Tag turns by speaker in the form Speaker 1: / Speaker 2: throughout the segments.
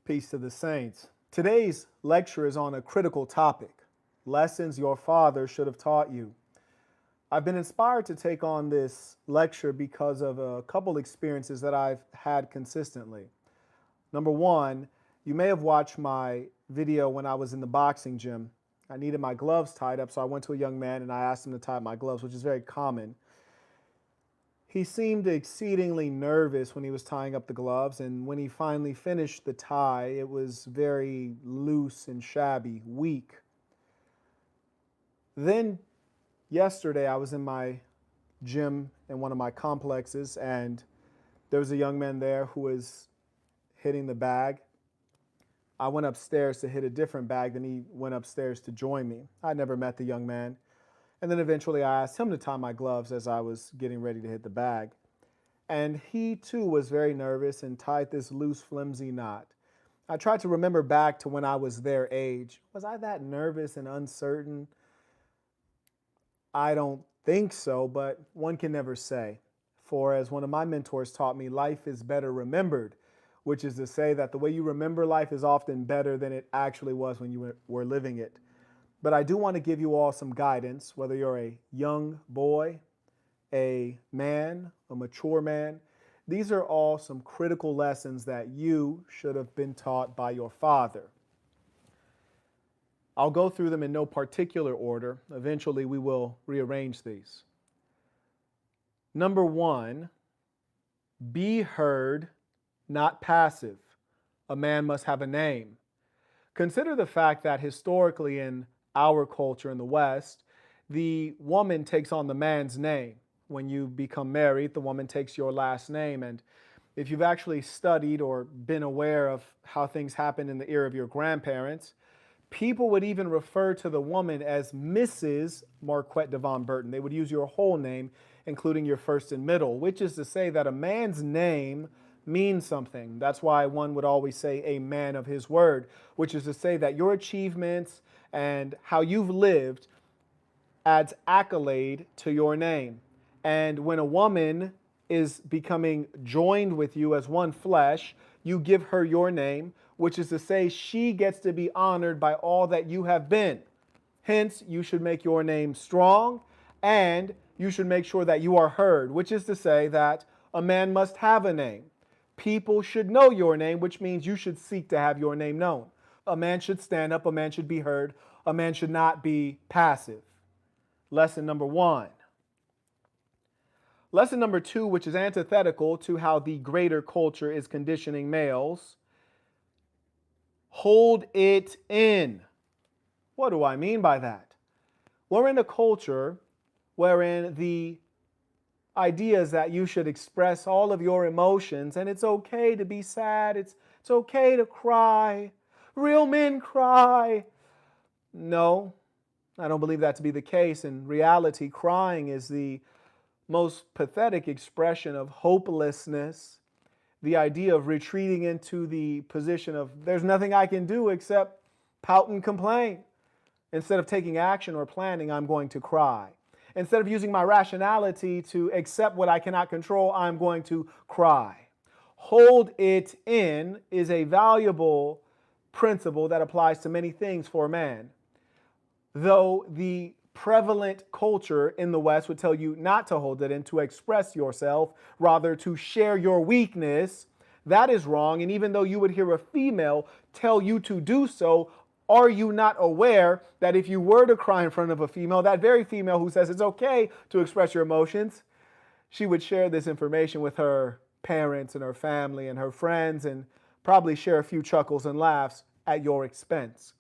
Speaker 1: Peace to the saints. Today's lecture is on a critical topic, lessons your father should have taught you. I've been inspired to take on this lecture because of a couple experiences that I've had consistently. Number one, you may have watched my video when I was in the boxing gym. I needed my gloves tied up, so I went to a young man and I asked him to tie up my gloves, which is very common. He seemed exceedingly nervous when he was tying up the gloves, and when he finally finished the tie, it was very loose and shabby, weak. Then yesterday, I was in my gym in one of my complexes, and there was a young man there who was hitting the bag. I went upstairs to hit a different bag, then he went upstairs to join me. I never met the young man. And then eventually I asked him to tie my gloves as I was getting ready to hit the bag. And he too was very nervous and tied this loose, flimsy knot. I tried to remember back to when I was their age. Was I that nervous and uncertain? I don't think so, but one can never say. For as one of my mentors taught me, life is better remembered, which is to say that the way you remember life is often better than it actually was when you were living it. But I do want to give you all some guidance, whether you're a young boy, a man, a mature man. These are all some critical lessons that you should have been taught by your father. I'll go through them in no particular order. Eventually, we will rearrange these. Number one, be heard, not passive. A man must have a name. Consider the fact that historically in our culture in the West, the woman takes on the man's name. When you become married, the woman takes your last name. And if you've actually studied or been aware of how things happened in the era of your grandparents, people would even refer to the woman as Mrs. Marquette Devon Burton. They would use your whole name, including your first and middle, which is to say that a man's name means something. That's why one would always say a man of his word, which is to say that your achievements and how you've lived adds accolade to your name. And when a woman is becoming joined with you as one flesh, you give her your name, which is to say she gets to be honored by all that you have been. Hence, you should make your name strong and you should make sure that you are heard, which is to say that a man must have a name. People should know your name, which means you should seek to have your name known. A man should stand up, a man should be heard, a man should not be passive. Lesson number one. Lesson number two, which is antithetical to how the greater culture is conditioning males, hold it in. What do I mean by that? We're in a culture wherein the idea is that you should express all of your emotions, and it's okay to be sad, it's okay to cry. Real men cry. No, I don't believe that to be the case. In reality, crying is the most pathetic expression of hopelessness. The idea of retreating into the position of there's nothing I can do except pout and complain. Instead of taking action or planning, I'm going to cry. Instead of using my rationality to accept what I cannot control, I'm going to cry. Hold it in is a valuable principle that applies to many things for a man. Though the prevalent culture in the West would tell you not to hold it in, to express yourself, rather to share your weakness, that is wrong. And even though you would hear a female tell you to do so, are you not aware that if you were to cry in front of a female, that very female who says it's okay to express your emotions, she would share this information with her parents and her family and her friends and probably share a few chuckles and laughs at your expense.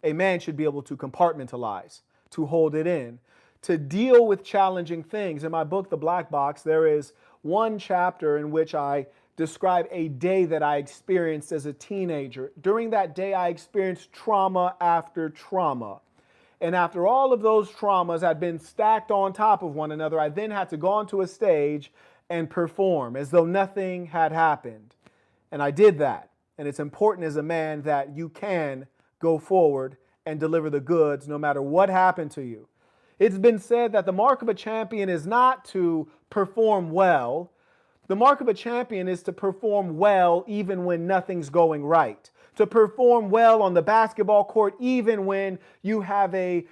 Speaker 1: A man should be able to compartmentalize, to hold it in, to deal with challenging things. In my book, The Black Box, there is one chapter in which I describe a day that I experienced as a teenager. During that day, I experienced trauma after trauma. And after all of those traumas had been stacked on top of one another, I then had to go onto a stage and perform as though nothing had happened. And I did that. And it's important as a man that you can go forward and deliver the goods no matter what happened to you. It's been said that the mark of a champion is not to perform well, The mark of a champion is to perform well even when nothing's going right. To perform well on the basketball court even when you have an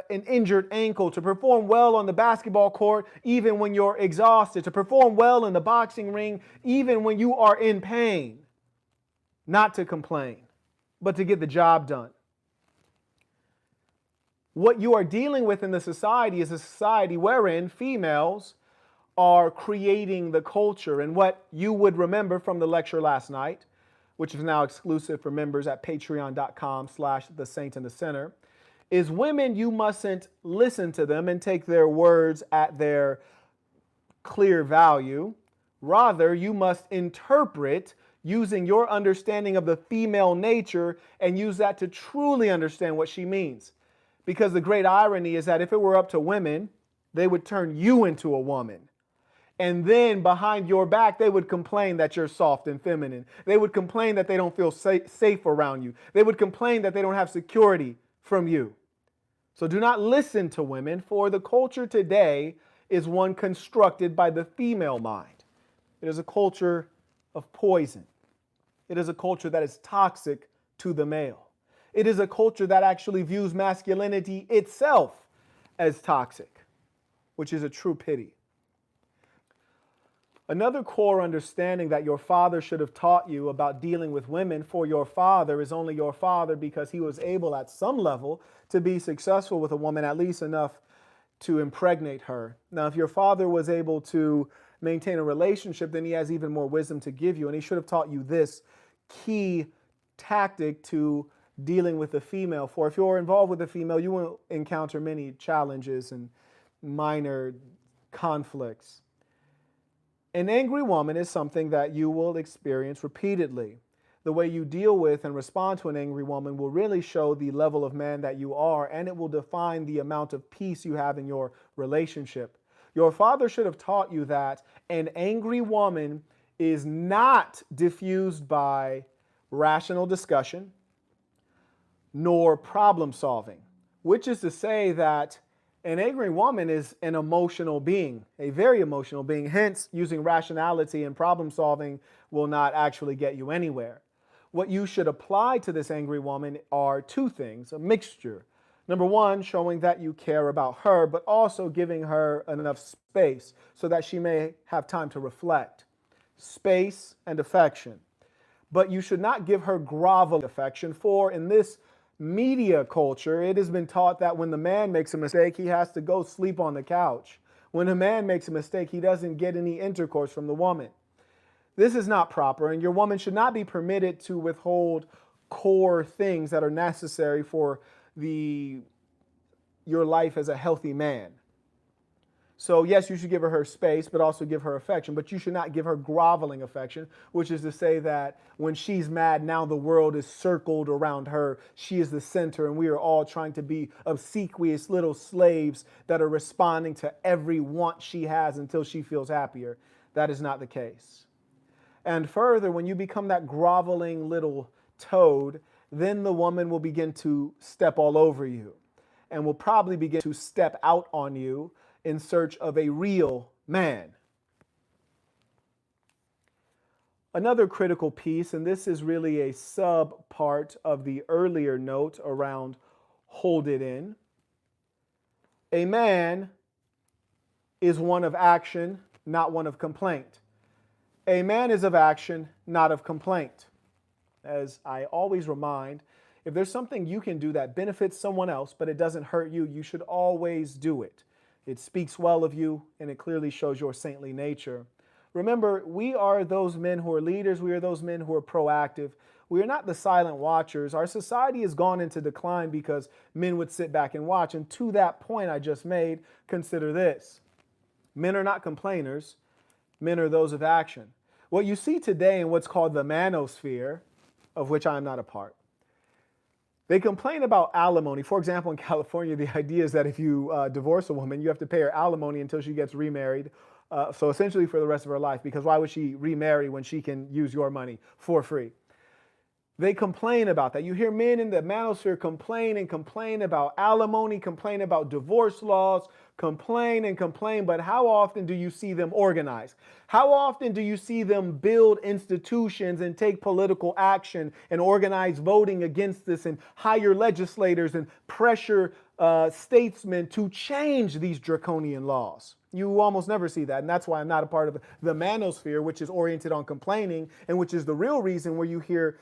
Speaker 1: injured ankle. To perform well on the basketball court even when you're exhausted. To perform well in the boxing ring even when you are in pain. Not to complain, but to get the job done. What you are dealing with in the society is a society wherein females are creating the culture. And what you would remember from the lecture last night, which is now exclusive for members at patreon.com/thesaintandthecenter, is women, you mustn't listen to them and take their words at their clear value. Rather, you must interpret using your understanding of the female nature and use that to truly understand what she means. Because the great irony is that if it were up to women, they would turn you into a woman. And then behind your back, they would complain that you're soft and feminine. They would complain that they don't feel safe around you. They would complain that they don't have security from you. So do not listen to women, for the culture today is one constructed by the female mind. It is a culture of poison. It is a culture that is toxic to the male. It is a culture that actually views masculinity itself as toxic, which is a true pity. Another core understanding that your father should have taught you about dealing with women, for your father is only your father because he was able at some level to be successful with a woman, at least enough to impregnate her. Now, if your father was able to maintain a relationship, then he has even more wisdom to give you. And he should have taught you this key tactic to dealing with a female. For if you're involved with a female, you will encounter many challenges and minor conflicts. An angry woman is something that you will experience repeatedly. The way you deal with and respond to an angry woman will really show the level of man that you are, and it will define the amount of peace you have in your relationship. Your father should have taught you that an angry woman is not diffused by rational discussion nor problem solving, which is to say that an angry woman is an emotional being, a very emotional being. Hence, using rationality and problem solving will not actually get you anywhere. What you should apply to this angry woman are two things, a mixture. Number one, showing that you care about her, but also giving her enough space so that she may have time to reflect. Space and affection. But you should not give her groveling affection, for in this media culture, it has been taught that when the man makes a mistake, he has to go sleep on the couch. When a man makes a mistake, he doesn't get any intercourse from the woman. This is not proper, and your woman should not be permitted to withhold core things that are necessary for your life as a healthy man. So yes, you should give her space, but also give her affection. But you should not give her groveling affection, which is to say that when she's mad, now the world is circled around her. She is the center, and we are all trying to be obsequious little slaves that are responding to every want she has until she feels happier. That is not the case. And further, when you become that groveling little toad, then the woman will begin to step all over you and will probably begin to step out on you in search of a real man. Another critical piece, and this is really a sub part of the earlier note around hold it in. A man is one of action, not one of complaint. A man is of action, not of complaint. As I always remind, if there's something you can do that benefits someone else, but it doesn't hurt you, you should always do it. It speaks well of you, and it clearly shows your saintly nature. Remember, we are those men who are leaders. We are those men who are proactive. We are not the silent watchers. Our society has gone into decline because men would sit back and watch. And to that point I just made, consider this. Men are not complainers. Men are those of action. What you see today in what's called the manosphere, of which I am not a part, they complain about alimony. For example, in California, the idea is that if you divorce a woman, you have to pay her alimony until she gets remarried. So essentially for the rest of her life, because why would she remarry when she can use your money for free? They complain about that. You hear men in the manosphere complain and complain about alimony, complain about divorce laws, complain and complain, but how often do you see them organize? How often do you see them build institutions and take political action and organize voting against this and hire legislators and pressure statesmen to change these draconian laws? You almost never see that, and that's why I'm not a part of the manosphere, which is oriented on complaining, and which is the real reason where you hear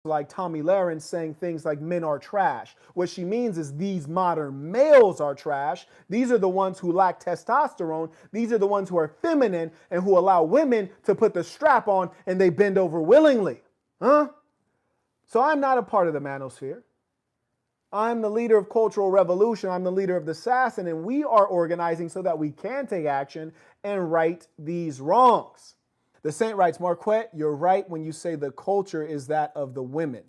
Speaker 1: like Tommy Lahren saying things like men are trash. What she means is these modern males are trash. These are the ones who lack testosterone. These are the ones who are feminine and who allow women to put the strap on and they bend over willingly. Huh? So I'm not a part of the manosphere. I'm the leader of cultural revolution. I'm the leader of the assassin, and we are organizing so that we can take action and right these wrongs. The saint writes, Marquette, you're right when you say the culture is that of the women.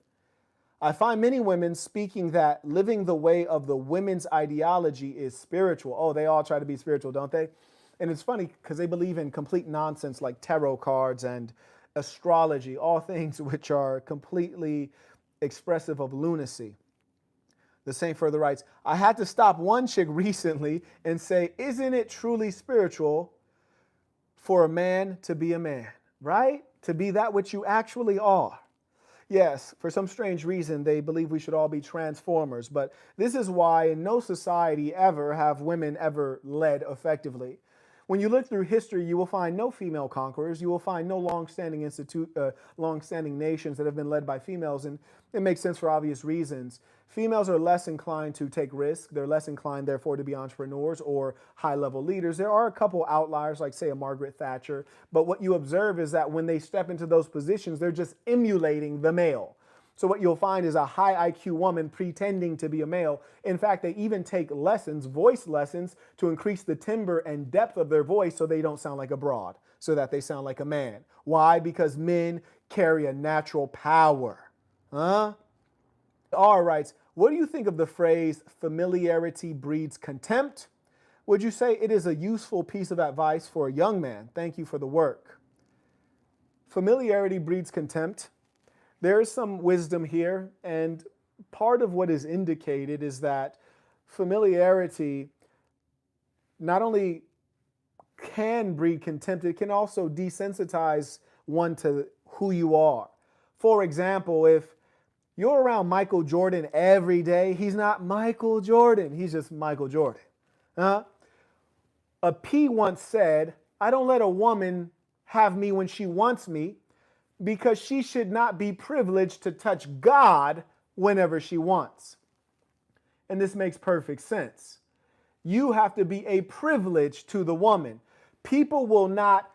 Speaker 1: I find many women speaking that living the way of the women's ideology is spiritual. Oh, they all try to be spiritual, don't they? And it's funny because they believe in complete nonsense like tarot cards and astrology, all things which are completely expressive of lunacy. The saint further writes, I had to stop one chick recently and say, isn't it truly spiritual for a man to be a man, right? To be that which you actually are. Yes, for some strange reason, they believe we should all be transformers, but this is why in no society ever have women ever led effectively. When you look through history, you will find no female conquerors. You will find no long-standing nations that have been led by females, and it makes sense for obvious reasons. Females are less inclined to take risks. They're less inclined, therefore, to be entrepreneurs or high-level leaders. There are a couple outliers, like, say, a Margaret Thatcher, but what you observe is that when they step into those positions, they're just emulating the male. So what you'll find is a high IQ woman pretending to be a male. In fact, they even take lessons, voice lessons, to increase the timbre and depth of their voice so they don't sound like a broad, so that they sound like a man. Why? Because men carry a natural power. Huh? R writes, what do you think of the phrase, familiarity breeds contempt? Would you say it is a useful piece of advice for a young man? Thank you for the work. Familiarity breeds contempt. There is some wisdom here, and part of what is indicated is that familiarity not only can breed contempt, it can also desensitize one to who you are. For example, if you're around Michael Jordan every day, he's not Michael Jordan, he's just Michael Jordan. A P once said, I don't let a woman have me when she wants me, because she should not be privileged to touch God whenever she wants. And this makes perfect sense. You have to be a privilege to the woman. People will not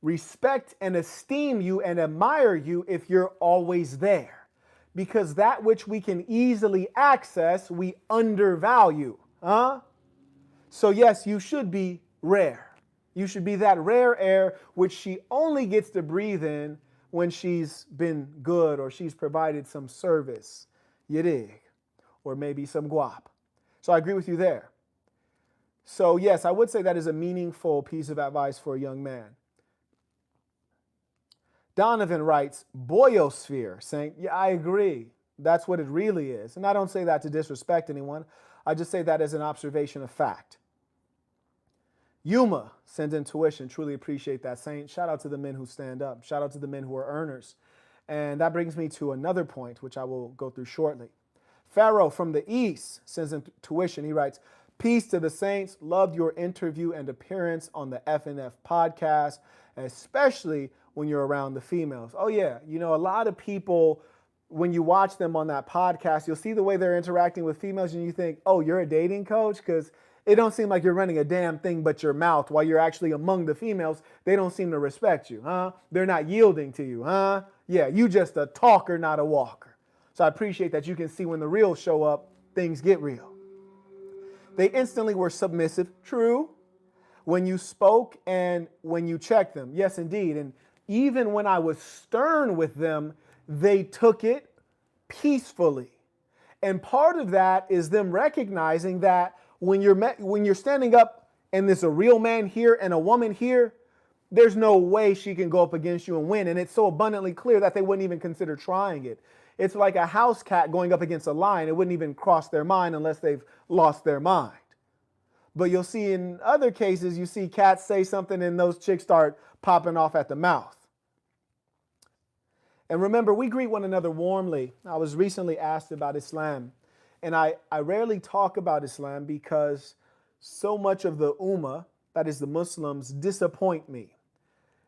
Speaker 1: respect and esteem you and admire you if you're always there, because that which we can easily access, we undervalue. So yes, you should be rare. You should be that rare air which she only gets to breathe in when she's been good or she's provided some service, you dig, or maybe some guap. So I agree with you there. So yes, I would say that is a meaningful piece of advice for a young man. Donovan writes, boyosphere, saying, yeah, I agree. That's what it really is. And I don't say that to disrespect anyone. I just say that as an observation of fact. Yuma sends in tuition. Truly appreciate that, Saint. Shout out to the men who stand up. Shout out to the men who are earners. And that brings me to another point, which I will go through shortly. Pharaoh from the East sends in tuition. He writes, peace to the saints. Loved your interview and appearance on the FNF podcast, especially when you're around the females. Oh yeah, you know, a lot of people, when you watch them on that podcast, you'll see the way they're interacting with females and you think, oh, you're a dating coach? Because it don't seem like you're running a damn thing but your mouth while you're actually among the females. They don't seem to respect you, huh? They're not yielding to you, huh? Yeah, you just a talker, not a walker. So I appreciate that you can see when the real show up, things get real. They instantly were submissive, true, when you spoke and when you checked them. Yes, indeed. And even when I was stern with them, they took it peacefully. And part of that is them recognizing that when you're standing up and there's a real man here and a woman here, there's no way she can go up against you and win. And it's so abundantly clear that they wouldn't even consider trying it. It's like a house cat going up against a lion. It wouldn't even cross their mind unless they've lost their mind. But you'll see in other cases, you see cats say something and those chicks start popping off at the mouth. And remember, we greet one another warmly. I was recently asked about Islam. And I rarely talk about Islam because so much of the Ummah, that is the Muslims, disappoint me.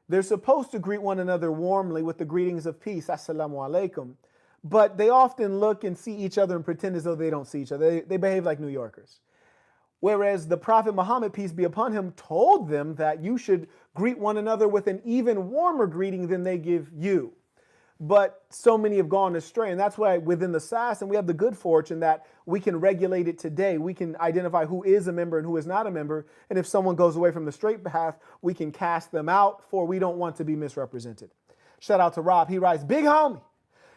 Speaker 1: They're supposed to greet one another warmly with the greetings of peace, assalamu alaikum. But they often look and see each other and pretend as though they don't see each other. They behave like New Yorkers. Whereas the Prophet Muhammad, peace be upon him, told them that you should greet one another with an even warmer greeting than they give you. But so many have gone astray. And that's why within the SASN, we have the good fortune that we can regulate it today. We can identify who is a member and who is not a member. And if someone goes away from the straight path, we can cast them out, for we don't want to be misrepresented. Shout out to Rob. He writes, big homie,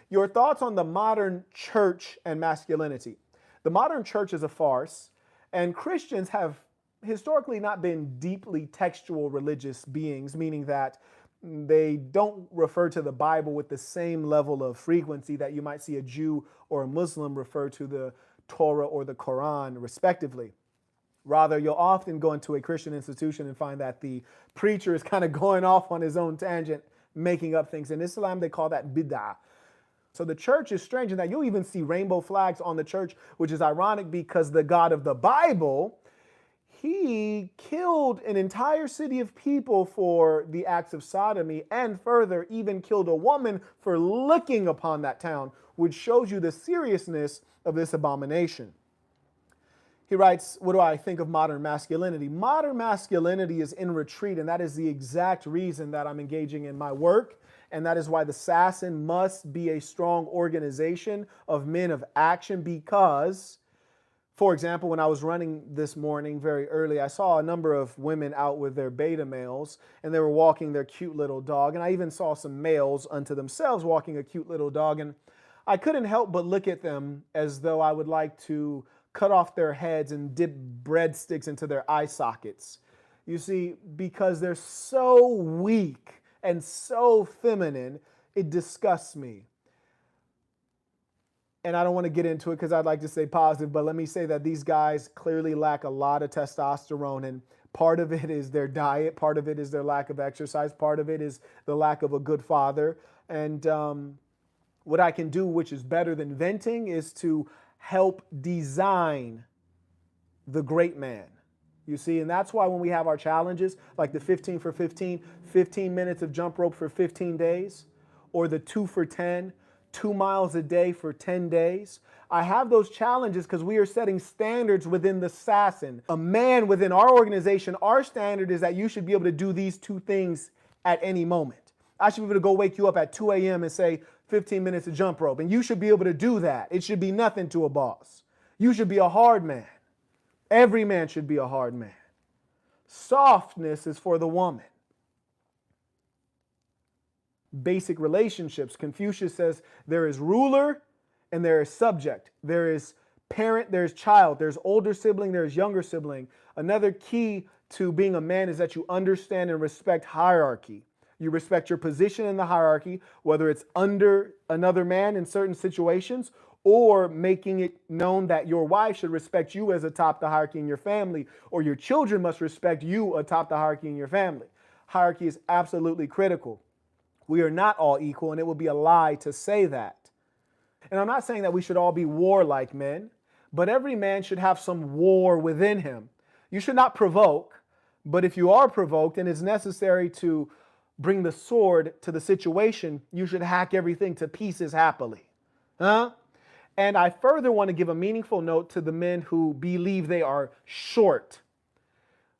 Speaker 1: your thoughts on the modern church and masculinity. The modern church is a farce, and Christians have historically not been deeply textual religious beings, meaning that they don't refer to the Bible with the same level of frequency that you might see a Jew or a Muslim refer to the Torah or the Quran, respectively. Rather, you'll often go into a Christian institution and find that the preacher is kind of going off on his own tangent, making up things. In Islam, they call that bid'ah. So the church is strange in that you'll even see rainbow flags on the church, which is ironic because the God of the Bible, he killed an entire city of people for the acts of sodomy, and further even killed a woman for looking upon that town, which shows you the seriousness of this abomination. He writes, what do I think of modern masculinity? Modern masculinity is in retreat, and that is the exact reason that I'm engaging in my work, and that is why the SASN must be a strong organization of men of action because, for example, when I was running this morning very early, I saw a number of women out with their beta males, and they were walking their cute little dog. And I even saw some males unto themselves walking a cute little dog. And I couldn't help but look at them as though I would like to cut off their heads and dip breadsticks into their eye sockets. You see, because they're so weak and so feminine, it disgusts me. And I don't want to get into it because I'd like to say positive, but let me say that these guys clearly lack a lot of testosterone, and part of it is their diet, part of it is their lack of exercise, part of it is the lack of a good father. And what I can do, which is better than venting, is to help design the great man. You see, and that's why when we have our challenges, like the 15 for 15, 15 minutes of jump rope for 15 days, or the 2 for 10, 2 miles a day for 10 days. I have those challenges because we are setting standards within the SASN. A man within our organization, our standard is that you should be able to do these 2 things at any moment. I should be able to go wake you up at 2 a.m. and say 15 minutes of jump rope, and you should be able to do that. It should be nothing to a boss. You should be a hard man. Every man should be a hard man. Softness is for the woman. Basic relationships. Confucius says there is ruler and there is subject. There is parent, there's child, there's older sibling, there's younger sibling. Another key to being a man is that you understand and respect hierarchy. You respect your position in the hierarchy, whether it's under another man in certain situations or making it known that your wife should respect you as atop the hierarchy in your family, or your children must respect you atop the hierarchy in your family. Hierarchy is absolutely critical. We are not all equal, and it would be a lie to say that. And I'm not saying that we should all be warlike men, but every man should have some war within him. You should not provoke, but if you are provoked and it's necessary to bring the sword to the situation, you should hack everything to pieces happily. And I further want to give a meaningful note to the men who believe they are short.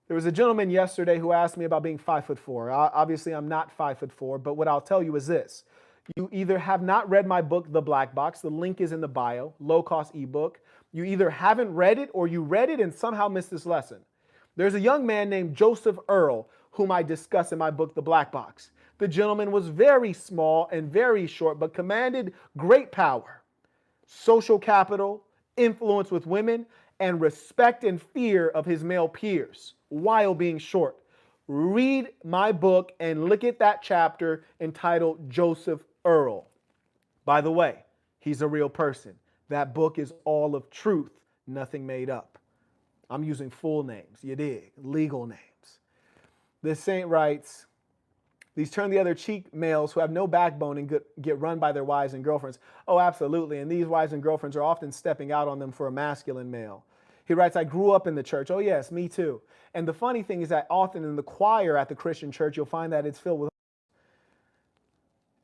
Speaker 1: There was a gentleman yesterday who asked me about being 5'4". Obviously, I'm not 5'4", but what I'll tell you is this. You either have not read my book, The Black Box. The link is in the bio, low-cost ebook. You either haven't read it or you read it and somehow missed this lesson. There's a young man named Joseph Earl, whom I discuss in my book, The Black Box. The gentleman was very small and very short, but commanded great power, social capital, influence with women, and respect and fear of his male peers while being short. read my book and look at that chapter entitled Joseph Earl. By the way, he's a real person. That book is all of truth, nothing made up. I'm using full names, you dig, legal names. This saint writes, these turn the other cheek males who have no backbone and get run by their wives and girlfriends. Oh, absolutely. And these wives and girlfriends are often stepping out on them for a masculine male. He writes, I grew up in the church. Oh, yes, me too. And the funny thing is that often in the choir at the Christian church, you'll find that it's filled with.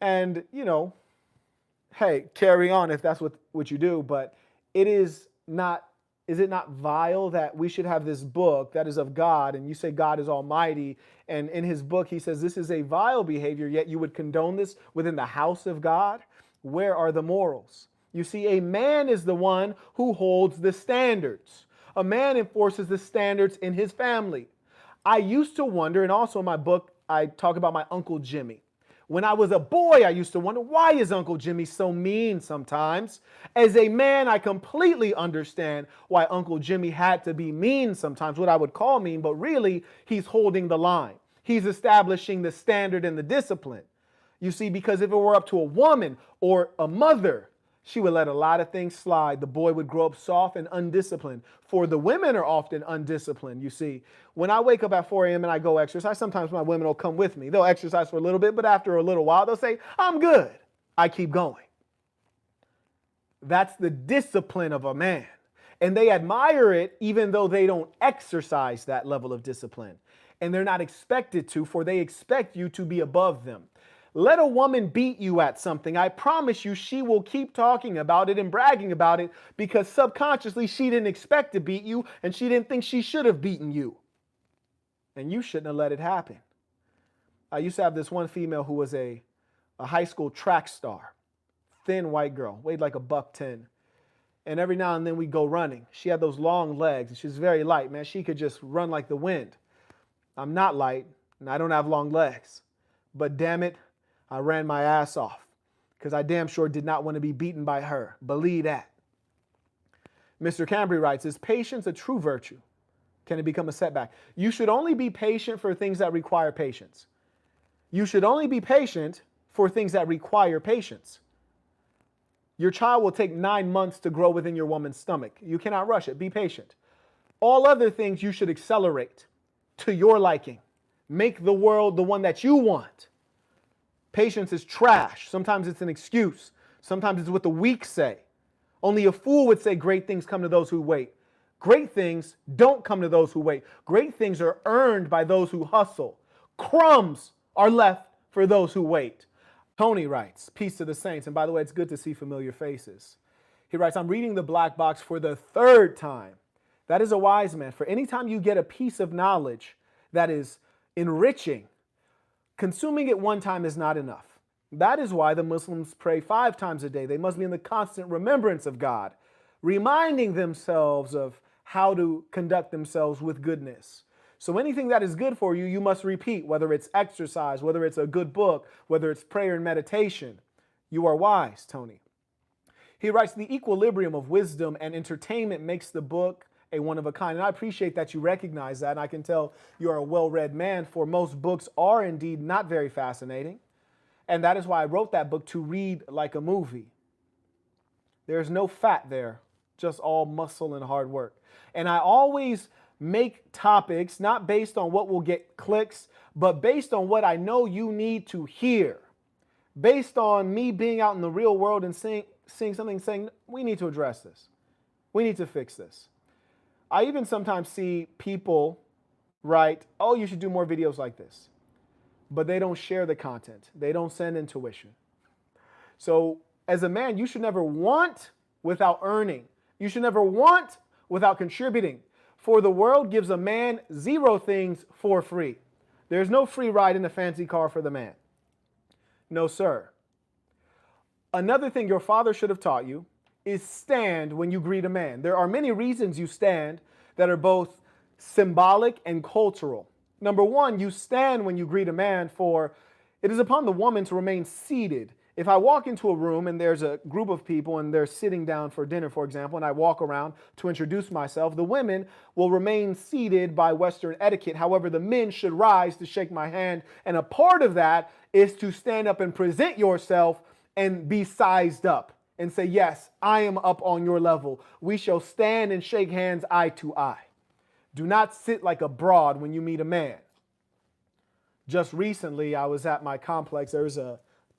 Speaker 1: And, you know, hey, carry on if that's what you do. But it is not. Is it not vile that we should have this book that is of God, and you say God is almighty, and in his book he says this is a vile behavior, yet you would condone this within the house of God? Where are the morals? You see, a man is the one who holds the standards. A man enforces the standards in his family. I used to wonder, and also in my book I talk about my Uncle Jimmy. When I was a boy, I used to wonder, why is Uncle Jimmy so mean sometimes? As a man, I completely understand why Uncle Jimmy had to be mean sometimes, what I would call mean, but really, he's holding the line. He's establishing the standard and the discipline. You see, because if it were up to a woman or a mother, she would let a lot of things slide. The boy would grow up soft and undisciplined. For the women are often undisciplined, you see. When I wake up at 4 a.m. and I go exercise, sometimes my women will come with me. They'll exercise for a little bit, but after a little while, they'll say, I'm good. I keep going. That's the discipline of a man. And they admire it even though they don't exercise that level of discipline. And they're not expected to, for they expect you to be above them. Let a woman beat you at something. I promise you she will keep talking about it and bragging about it because subconsciously she didn't expect to beat you and she didn't think she should have beaten you. And you shouldn't have let it happen. I used to have this one female who was a high school track star. Thin white girl, weighed like $110. And every now and then we'd go running. She had those long legs and she was very light, man. She could just run like the wind. I'm not light and I don't have long legs. But damn it, I ran my ass off because I damn sure did not want to be beaten by her. Believe that. Mr. Cambry writes, is patience a true virtue? Can it become a setback? You should only be patient for things that require patience. You should only be patient for things that require patience. Your child will take 9 months to grow within your woman's stomach. You cannot rush it. Be patient. All other things you should accelerate to your liking. Make the world the one that you want. Patience is trash. Sometimes it's an excuse. Sometimes it's what the weak say. Only a fool would say great things come to those who wait. Great things don't come to those who wait. Great things are earned by those who hustle. Crumbs are left for those who wait. Tony writes, peace to the saints. And by the way, it's good to see familiar faces. He writes, I'm reading the Black Box for the 3rd time. That is a wise man. For any time you get a piece of knowledge that is enriching, consuming it one time is not enough. That is why the Muslims pray 5 times a day. They must be in the constant remembrance of God, reminding themselves of how to conduct themselves with goodness. So anything that is good for you, you must repeat, whether it's exercise, whether it's a good book, whether it's prayer and meditation. You are wise, Tony. He writes, the equilibrium of wisdom and entertainment makes the book a one of a kind. And I appreciate that you recognize that. And I can tell you're a well-read man, for most books are indeed not very fascinating. And that is why I wrote that book, to read like a movie. There's no fat there, just all muscle and hard work. And I always make topics not based on what will get clicks, but based on what I know you need to hear. Based on me being out in the real world and seeing something, saying, we need to address this. We need to fix this. I even sometimes see people write, oh, you should do more videos like this. But they don't share the content. They don't send intuition. So as a man, you should never want without earning. You should never want without contributing. For the world gives a man 0 things for free. There's no free ride in a fancy car for the man. No, sir. Another thing your father should have taught you is stand when you greet a man. There are many reasons you stand that are both symbolic and cultural. Number 1, you stand when you greet a man, for it is upon the woman to remain seated If I walk into a room and there's a group of people and they're sitting down for dinner, for example, and I walk around to introduce myself, the women will remain seated by Western etiquette. However, the men should rise to shake my hand. And a part of that is to stand up and present yourself and be sized up and say, yes, I am up on your level. We shall stand and shake hands eye to eye. Do not sit like a broad when you meet a man. Just recently, I was at my complex. There was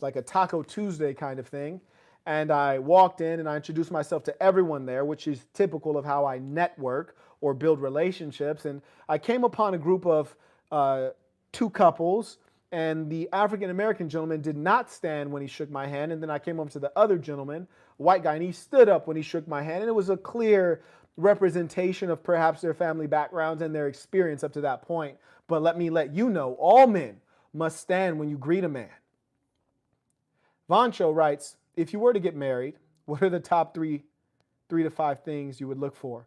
Speaker 1: like a Taco Tuesday kind of thing. And I walked in and I introduced myself to everyone there, which is typical of how I network or build relationships. And I came upon a group of two couples, and the African-American gentleman did not stand when he shook my hand. And then I came over to the other gentleman, white guy, and he stood up when he shook my hand. And it was a clear representation of perhaps their family backgrounds and their experience up to that point. But let me let you know, all men must stand when you greet a man. Vancho writes, if you were to get married, what are the top three to five things you would look for?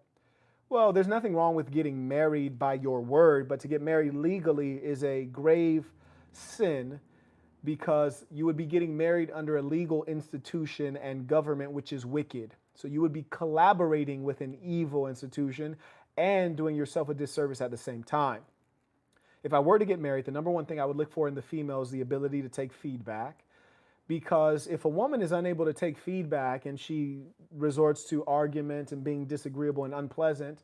Speaker 1: Well, there's nothing wrong with getting married by your word, but to get married legally is a grave sin because you would be getting married under a legal institution and government, which is wicked. So you would be collaborating with an evil institution and doing yourself a disservice at the same time. If I were to get married, the number one thing I would look for in the female is the ability to take feedback. Because if a woman is unable to take feedback and she resorts to argument and being disagreeable and unpleasant,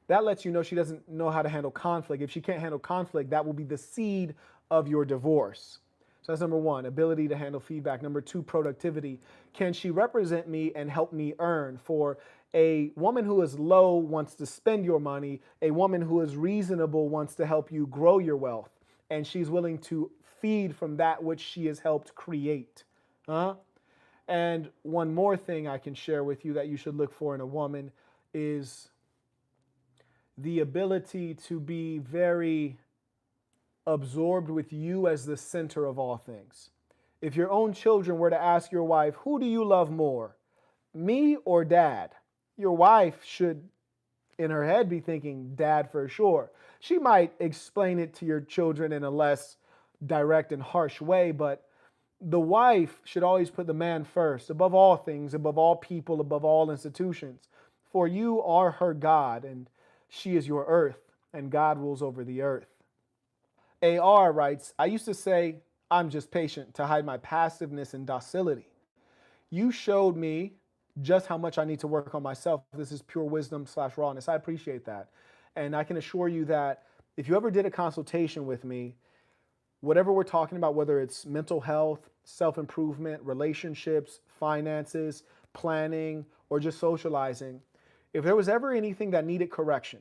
Speaker 1: that lets you know she doesn't know how to handle conflict. If she can't handle conflict, that will be the seed of your divorce. So that's number one, ability to handle feedback. Number two, productivity. Can she represent me and help me earn? For a woman who is low wants to spend your money. A woman who is reasonable wants to help you grow your wealth. And she's willing to feed from that which she has helped create. And one more thing I can share with you that you should look for in a woman is the ability to be very absorbed with you as the center of all things. If your own children were to ask your wife, who do you love more, me or dad? Your wife should, in her head, be thinking dad for sure. She might explain it to your children in a less direct and harsh way, but the wife should always put the man first, above all things, above all people, above all institutions. For you are her God, and she is your earth, and God rules over the earth. AR writes, I used to say, I'm just patient to hide my passiveness and docility. You showed me just how much I need to work on myself. This is pure wisdom / rawness. I appreciate that. And I can assure you that if you ever did a consultation with me, whatever we're talking about, whether it's mental health, self-improvement, relationships, finances, planning, or just socializing, if there was ever anything that needed correction,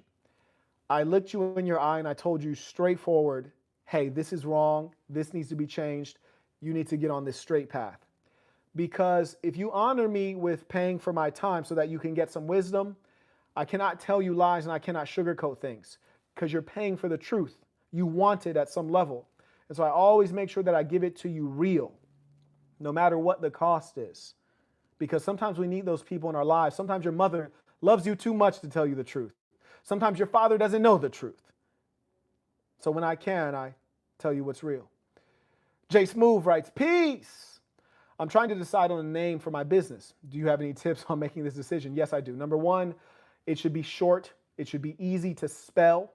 Speaker 1: I looked you in your eye and I told you straightforward, hey, this is wrong. This needs to be changed. You need to get on this straight path. Because if you honor me with paying for my time so that you can get some wisdom, I cannot tell you lies and I cannot sugarcoat things because you're paying for the truth. You want it at some level. And so I always make sure that I give it to you real, no matter what the cost is. Because sometimes we need those people in our lives. Sometimes your mother loves you too much to tell you the truth. Sometimes your father doesn't know the truth. So when I can, I tell you what's real. Jay Smooth writes, peace. I'm trying to decide on a name for my business. Do you have any tips on making this decision? Yes, I do. Number one, it should be short. It should be easy to spell.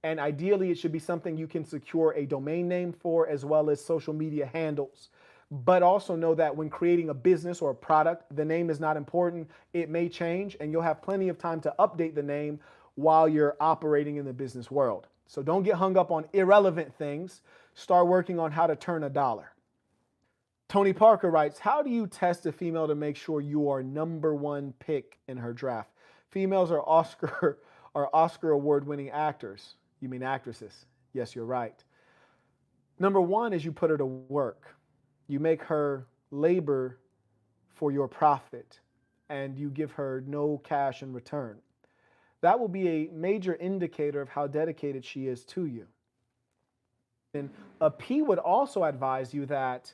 Speaker 1: And ideally, it should be something you can secure a domain name for as well as social media handles. But also know that when creating a business or a product, the name is not important. It may change and you'll have plenty of time to update the name while you're operating in the business world. So don't get hung up on irrelevant things. Start working on how to turn a dollar. Tony Parker writes, how do you test a female to make sure you are number one pick in her draft? Females are Oscar award-winning actors. You mean actresses? Yes, you're right. Number one is you put her to work. You make her labor for your profit and you give her no cash in return. That will be a major indicator of how dedicated she is to you. And a P would also advise you that,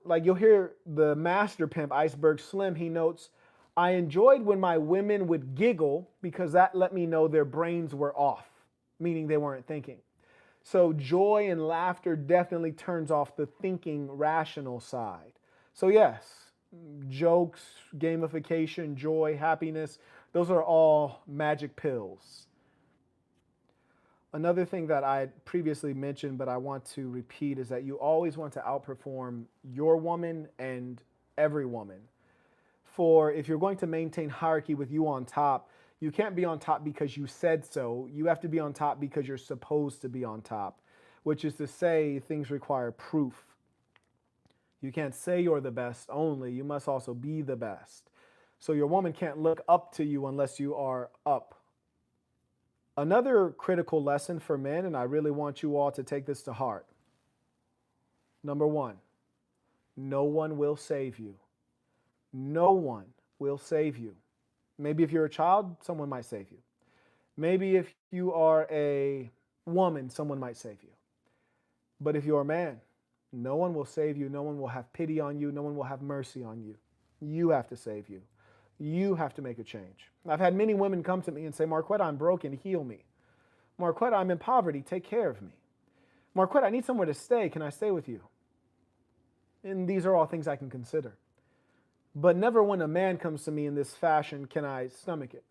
Speaker 1: like you'll hear the master pimp, Iceberg Slim, he notes, I enjoyed when my women would giggle because that let me know their brains were off, meaning they weren't thinking. So joy and laughter definitely turns off the thinking rational side. So, yes, jokes, gamification, joy, happiness, those are all magic pills. Another thing that I previously mentioned, but I want to repeat, is that you always want to outperform your woman and every woman. For if you're going to maintain hierarchy with you on top, you can't be on top because you said so. You have to be on top because you're supposed to be on top, which is to say, things require proof. You can't say you're the best only, you must also be the best. So your woman can't look up to you unless you are up. Another critical lesson for men, and I really want you all to take this to heart. Number one, no one will save you. No one will save you. Maybe if you're a child, someone might save you. Maybe if you are a woman, someone might save you. But if you're a man, no one will save you. No one will have pity on you. No one will have mercy on you. You have to save you. You have to make a change. I've had many women come to me and say, Marquette, I'm broken, heal me. Marquette, I'm in poverty, take care of me. Marquette, I need somewhere to stay, can I stay with you? And these are all things I can consider. But never when a man comes to me in this fashion can I stomach it.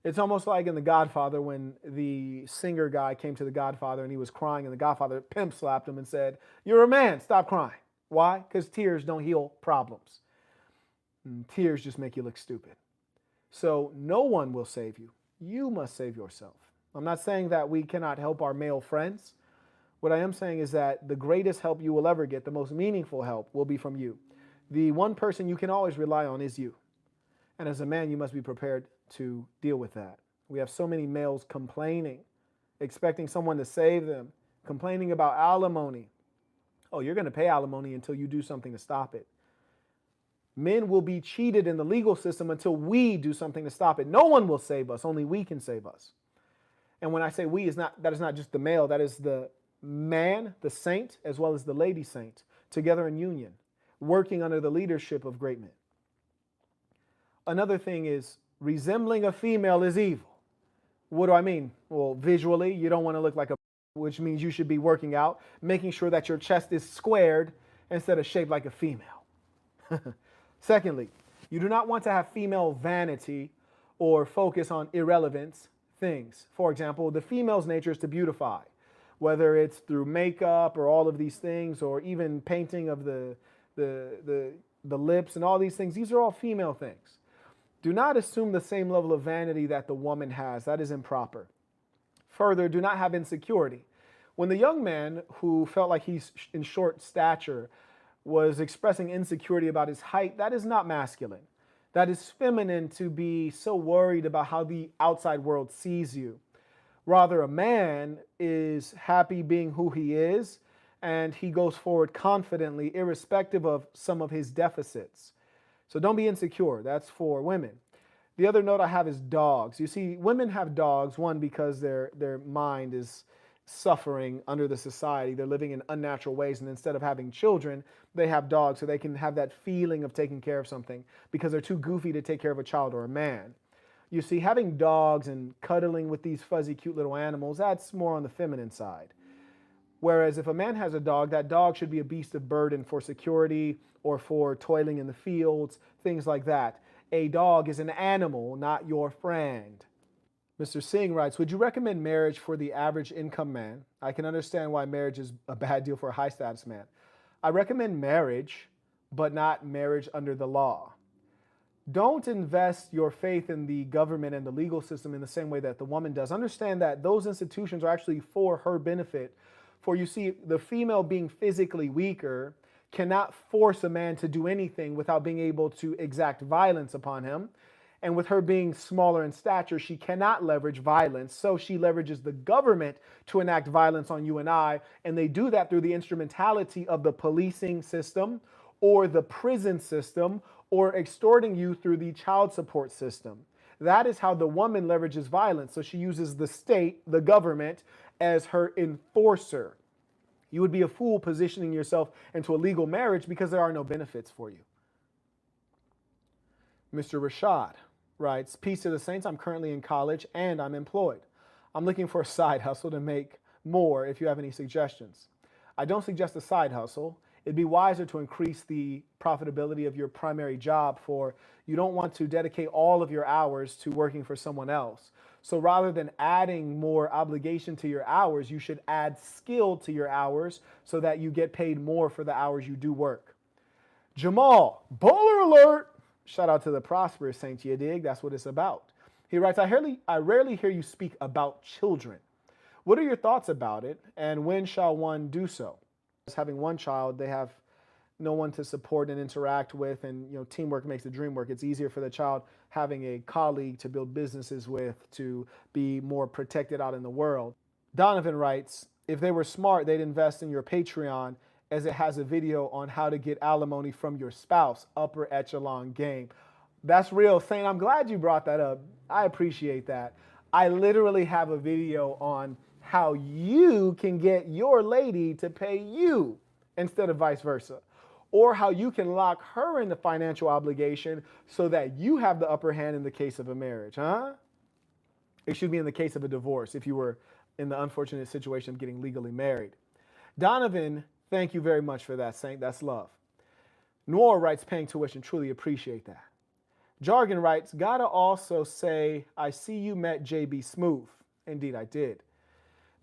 Speaker 1: It's almost like in The Godfather when the singer guy came to The Godfather and he was crying and the Godfather pimp slapped him and said, "You're a man, stop crying." Why? Because tears don't heal problems. And tears just make you look stupid. So no one will save you. You must save yourself. I'm not saying that we cannot help our male friends. What I am saying is that the greatest help you will ever get, the most meaningful help, will be from you. The one person you can always rely on is you. And as a man, you must be prepared to deal with that. We have so many males complaining, expecting someone to save them, complaining about alimony. Oh, you're going to pay alimony until you do something to stop it. Men will be cheated in the legal system until we do something to stop it. No one will save us. Only we can save us. And when I say we, that is not just the male. That is the man, the saint, as well as the lady saint, together in union, working under the leadership of great men. Another thing is resembling a female is evil. What do I mean? Well, visually, you don't want to look like a, which means you should be working out, making sure that your chest is squared instead of shaped like a female. Secondly, you do not want to have female vanity or focus on irrelevant things. For example, the female's nature is to beautify, whether it's through makeup or all of these things, or even painting of the lips and all these things. These are all female things. Do not assume the same level of vanity that the woman has. That is improper. Further, do not have insecurity. When the young man who felt like he's in short stature was expressing insecurity about his height, that is not masculine. That is feminine to be so worried about how the outside world sees you. Rather, a man is happy being who he is, and he goes forward confidently, irrespective of some of his deficits. So don't be insecure. That's for women. The other note I have is dogs. You see, women have dogs, one, because their mind is suffering under the society. They're living in unnatural ways, and instead of having children, they have dogs so they can have that feeling of taking care of something because they're too goofy to take care of a child or a man. You see, having dogs and cuddling with these fuzzy, cute little animals, that's more on the feminine side. Whereas if a man has a dog, that dog should be a beast of burden for security or for toiling in the fields, things like that. A dog is an animal, not your friend. Mr. Singh writes, would you recommend marriage for the average income man? I can understand why marriage is a bad deal for a high status man. I recommend marriage, but not marriage under the law. Don't invest your faith in the government and the legal system in the same way that the woman does. Understand that those institutions are actually for her benefit. For you see, the female being physically weaker cannot force a man to do anything without being able to exact violence upon him. And with her being smaller in stature, she cannot leverage violence. So she leverages the government to enact violence on you and I. And they do that through the instrumentality of the policing system or the prison system or extorting you through the child support system. That is how the woman leverages violence. So she uses the state, the government, as her enforcer. You would be a fool positioning yourself into a legal marriage because there are no benefits for you. Mr. Rashad writes, peace to the saints. I'm currently in college and I'm employed. I'm looking for a side hustle to make more if you have any suggestions. I don't suggest a side hustle. It'd be wiser to increase the profitability of your primary job, for you don't want to dedicate all of your hours to working for someone else. So rather than adding more obligation to your hours, you should add skill to your hours so that you get paid more for the hours you do work. Jamal, baller alert. Shout out to the prosperous saint, you dig? That's what it's about. He writes, I rarely hear you speak about children. What are your thoughts about it, and when shall one do so? Having one child, they have no one to support and interact with, and teamwork makes the dream work. It's easier for the child having a colleague to build businesses with, to be more protected out in the world. Donovan writes, if they were smart, they'd invest in your Patreon, as it has a video on how to get alimony from your spouse. Upper echelon game. That's real, Saint. I'm glad you brought that up. I appreciate that. I literally have a video on how you can get your lady to pay you instead of vice versa, or how you can lock her into financial obligation so that you have the upper hand in the case of a marriage, huh? It should be in the case of a divorce if you were in the unfortunate situation of getting legally married. Donovan, thank you very much for that, Saint. That's love. Noor writes, paying tuition, truly appreciate that. Jargon writes, gotta also say, I see you met JB Smooth. Indeed, I did.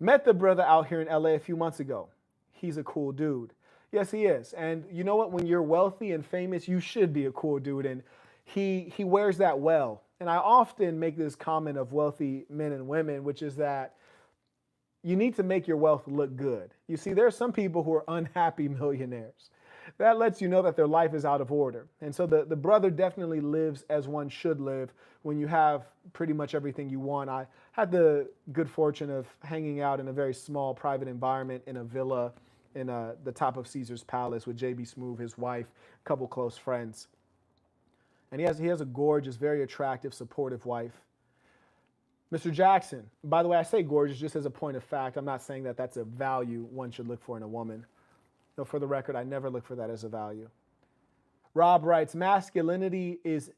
Speaker 1: Met the brother out here in LA a few months ago. He's a cool dude. Yes, he is. And you know what? When you're wealthy and famous, you should be a cool dude. And he wears that well. And I often make this comment of wealthy men and women, which is that you need to make your wealth look good. You see, there are some people who are unhappy millionaires. That lets you know that their life is out of order. And so the brother definitely lives as one should live when you have pretty much everything you want. I had the good fortune of hanging out in a very small private environment in a villa in the top of Caesar's Palace with JB Smoove, his wife, a couple close friends. And he has a gorgeous, very attractive, supportive wife. Mr. Jackson, by the way, I say gorgeous just as a point of fact. I'm not saying that that's a value one should look for in a woman. No, for the record, I never look for that as a value. Rob writes, masculinity is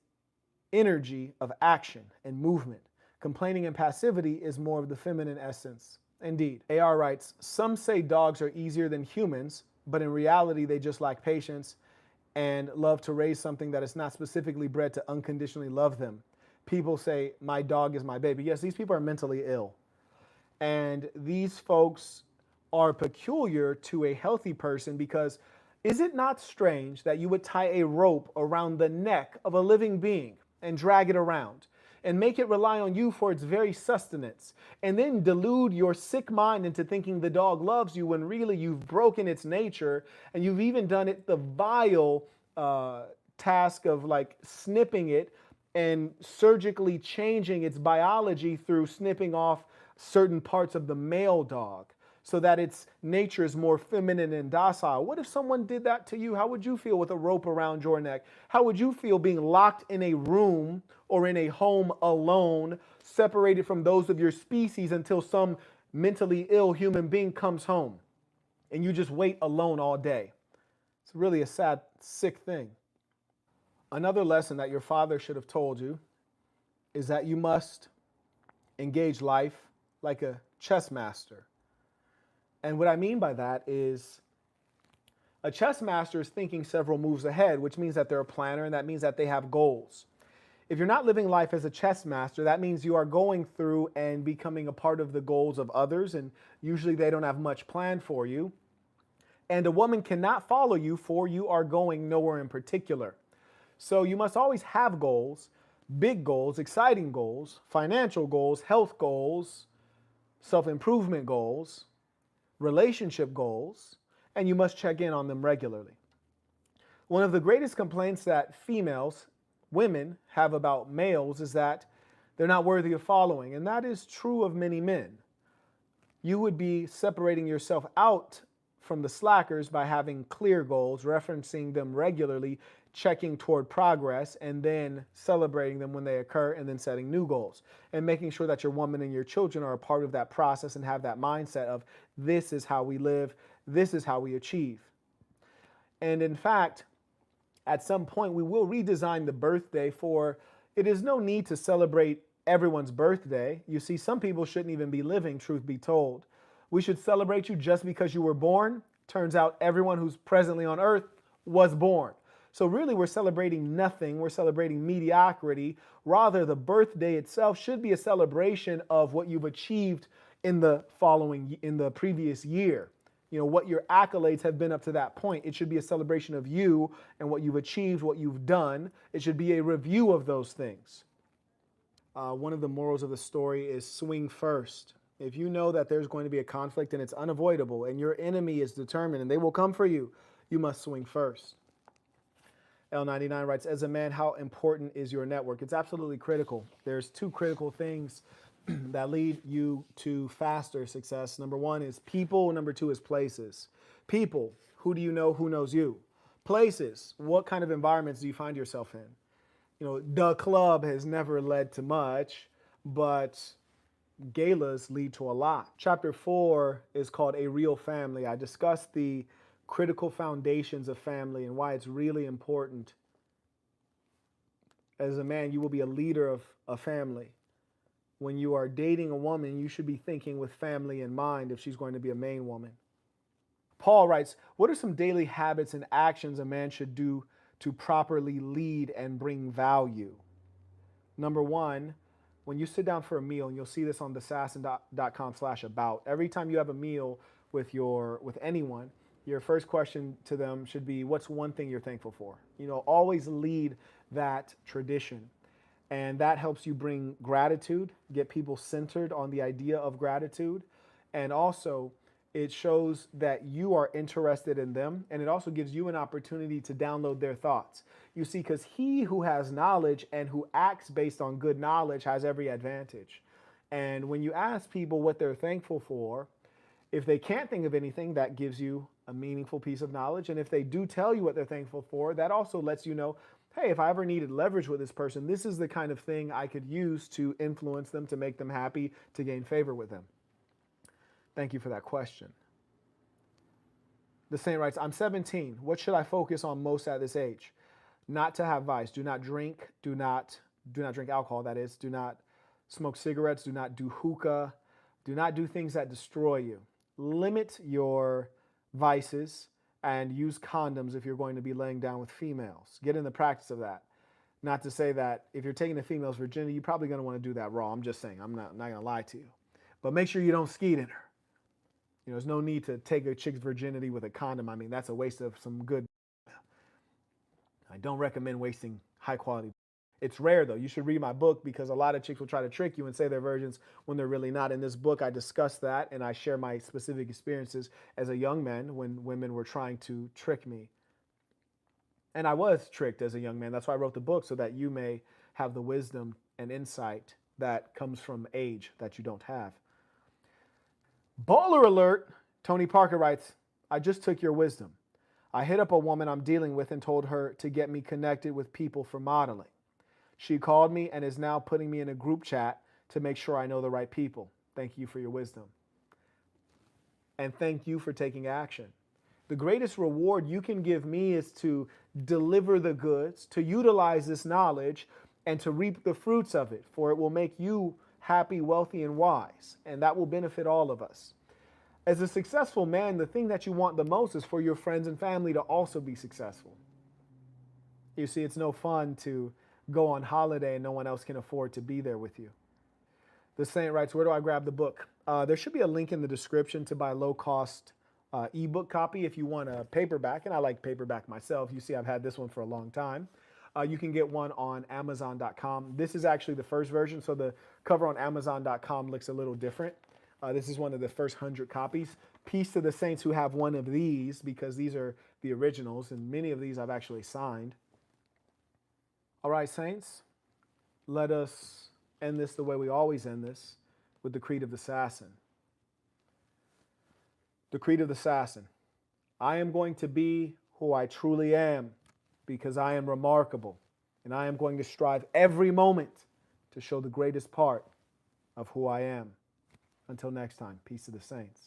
Speaker 1: energy of action and movement. Complaining and passivity is more of the feminine essence. Indeed. AR writes, some say dogs are easier than humans, but in reality, they just lack patience and love to raise something that is not specifically bred to unconditionally love them. People say, my dog is my baby. Yes, these people are mentally ill. And these folks are peculiar to a healthy person, because is it not strange that you would tie a rope around the neck of a living being and drag it around and make it rely on you for its very sustenance, and then delude your sick mind into thinking the dog loves you when really you've broken its nature, and you've even done it the vile task of like snipping it and surgically changing its biology through snipping off certain parts of the male dog so that its nature is more feminine and docile. What if someone did that to you? How would you feel with a rope around your neck? How would you feel being locked in a room or in a home alone, separated from those of your species until some mentally ill human being comes home and you just wait alone all day? It's really a sad, sick thing. Another lesson that your father should have told you is that you must engage life like a chess master. And what I mean by that is a chess master is thinking several moves ahead, which means that they're a planner, and that means that they have goals. If you're not living life as a chess master, that means you are going through and becoming a part of the goals of others, and usually they don't have much planned for you. And a woman cannot follow you, for you are going nowhere in particular. So you must always have goals, big goals, exciting goals, financial goals, health goals, self-improvement goals, relationship goals, and you must check in on them regularly. One of the greatest complaints that females, women, have about males is that they're not worthy of following, and that is true of many men. You would be separating yourself out from the slackers by having clear goals, referencing them regularly, checking toward progress, and then celebrating them when they occur, and then setting new goals, and making sure that your woman and your children are a part of that process and have that mindset of, this is how we live, this is how we achieve. And in fact, at some point we will redesign the birthday, for it is no need to celebrate everyone's birthday. You see, some people shouldn't even be living, truth be told. We should celebrate you just because you were born. Turns out everyone who's presently on earth was born. So really we're celebrating nothing. We're celebrating mediocrity. Rather, the birthday itself should be a celebration of what you've achieved in the previous year. You know, what your accolades have been up to that point. It should be a celebration of you and what you've achieved, what you've done. It should be a review of those things. One of the morals of the story is swing first. If you know that there's going to be a conflict and it's unavoidable and your enemy is determined and they will come for you, you must swing first. L99 writes, as a man, how important is your network? It's absolutely critical. There's two critical things that lead you to faster success. Number one is people. Number two is places. People, who do you know? Who knows you? Places, what kind of environments do you find yourself in? You know, the club has never led to much, but galas lead to a lot. Chapter 4 is called A Real Family. I discussed the critical foundations of family and why it's really important. As a man, you will be a leader of a family. When you are dating a woman, you should be thinking with family in mind if she's going to be a main woman. Paul writes, what are some daily habits and actions a man should do to properly lead and bring value? Number one, when you sit down for a meal, and you'll see this on thesassin.com/about, every time you have a meal with anyone, your first question to them should be, what's one thing you're thankful for? You know, always lead that tradition. And that helps you bring gratitude, get people centered on the idea of gratitude. And also, it shows that you are interested in them. And it also gives you an opportunity to download their thoughts. You see, because he who has knowledge and who acts based on good knowledge has every advantage. And when you ask people what they're thankful for, if they can't think of anything, that gives you a meaningful piece of knowledge. And if they do tell you what they're thankful for, that also lets you know, hey, if I ever needed leverage with this person, this is the kind of thing I could use to influence them, to make them happy, to gain favor with them. Thank you for that question. The saint writes, I'm 17. What should I focus on most at this age? Not to have vice. Do not drink. Do not drink alcohol, that is. Do not smoke cigarettes. Do not do hookah. Do not do things that destroy you. Limit your vices and use condoms if you're going to be laying down with females. Get in the practice of that. Not to say that if you're taking the female's virginity, you're probably going to want to do that raw. I'm just saying. I'm not going to lie to you. But make sure you don't skeet in her. You know, there's no need to take a chick's virginity with a condom. I mean, that's a waste of some good. I don't recommend wasting high quality. It's rare though. You should read my book because a lot of chicks will try to trick you and say they're virgins when they're really not. In this book, I discuss that and I share my specific experiences as a young man when women were trying to trick me. And I was tricked as a young man. That's why I wrote the book, so that you may have the wisdom and insight that comes from age that you don't have. Baller alert, Tony Parker writes, I just took your wisdom. I hit up a woman I'm dealing with and told her to get me connected with people for modeling. She called me and is now putting me in a group chat to make sure I know the right people. Thank you for your wisdom. And thank you for taking action. The greatest reward you can give me is to deliver the goods, to utilize this knowledge, and to reap the fruits of it, for it will make you happy, wealthy, and wise, and that will benefit all of us. As a successful man, the thing that you want the most is for your friends and family to also be successful. You see, it's no fun to go on holiday and no one else can afford to be there with you. The saint writes, where do I grab the book? There should be a link in the description to buy a low-cost ebook copy if you want a paperback, and I like paperback myself. You see, I've had this one for a long time. You can get one on Amazon.com. This is actually the first version, so the cover on Amazon.com looks a little different. This is one of the first 100 copies. Peace to the saints who have one of these, because these are the originals, and many of these I've actually signed. All right, saints, let us end this the way we always end this, with the Creed of the Assassin. The Creed of the Assassin. I am going to be who I truly am, because I am remarkable, and I am going to strive every moment to show the greatest part of who I am. Until next time, peace to the saints.